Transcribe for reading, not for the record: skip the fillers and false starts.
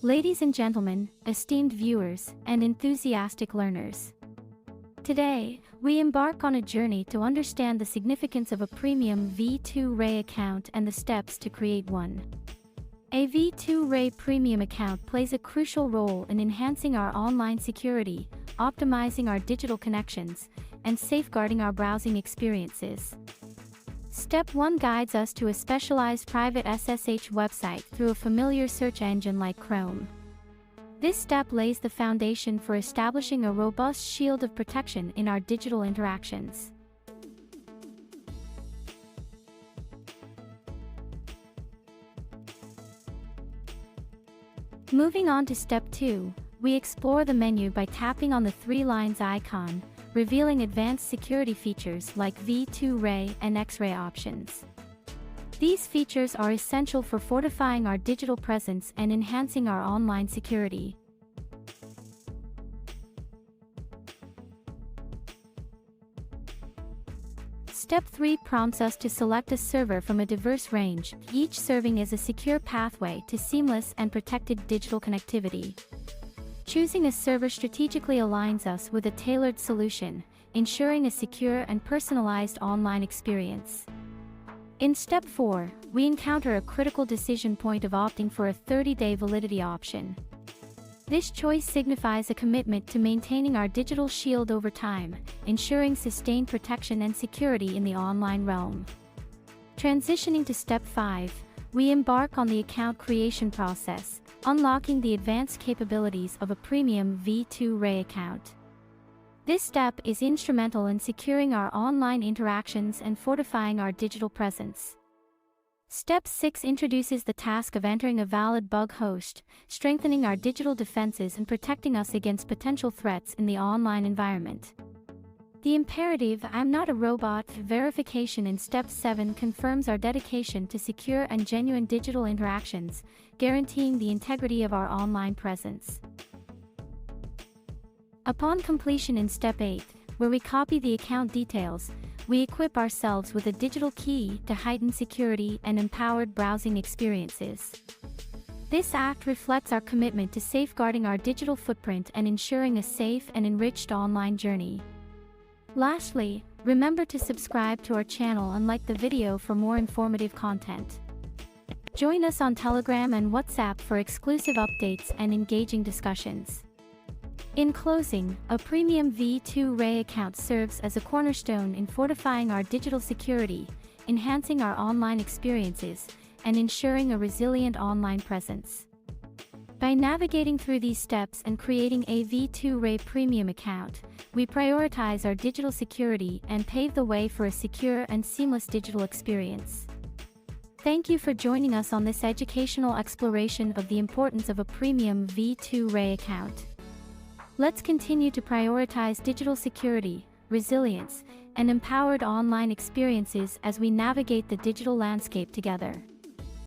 Ladies and gentlemen, esteemed viewers, and enthusiastic learners. Today, we embark on a journey to understand the significance of a premium v2ray account and the steps to create one. A v2ray premium account plays a crucial role in enhancing our online security, optimizing our digital connections, and safeguarding our browsing experiences. Step 1 guides us to a specialized private SSH website through a familiar search engine like Chrome. This step lays the foundation for establishing a robust shield of protection in our digital interactions. Moving on to Step 2, we explore the menu by tapping on the three lines icon, revealing advanced security features like v2ray and X-ray options. These features are essential for fortifying our digital presence and enhancing our online security. Step 3 prompts us to select a server from a diverse range, each serving as a secure pathway to seamless and protected digital connectivity. Choosing a server strategically aligns us with a tailored solution, ensuring a secure and personalized online experience. In Step 4, we encounter a critical decision point of opting for a 30-day validity option. This choice signifies a commitment to maintaining our digital shield over time, ensuring sustained protection and security in the online realm. Transitioning to Step 5, we embark on the account creation process, unlocking the advanced capabilities of a premium v2ray account. This step is instrumental in securing our online interactions and fortifying our digital presence. Step 6 introduces the task of entering a valid bug host, strengthening our digital defenses and protecting us against potential threats in the online environment. The imperative "I'm not a robot" verification in Step 7 confirms our dedication to secure and genuine digital interactions, guaranteeing the integrity of our online presence. Upon completion in Step 8, where we copy the account details, we equip ourselves with a digital key to heighten security and empowered browsing experiences. This act reflects our commitment to safeguarding our digital footprint and ensuring a safe and enriched online journey. Lastly, remember to subscribe to our channel and like the video for more informative content. Join us on Telegram and WhatsApp for exclusive updates and engaging discussions. In closing, a premium v2ray account serves as a cornerstone in fortifying our digital security, enhancing our online experiences, and ensuring a resilient online presence. By navigating through these steps and creating a v2ray premium account, we prioritize our digital security and pave the way for a secure and seamless digital experience. Thank you for joining us on this educational exploration of the importance of a premium v2ray account. Let's continue to prioritize digital security, resilience, and empowered online experiences as we navigate the digital landscape together.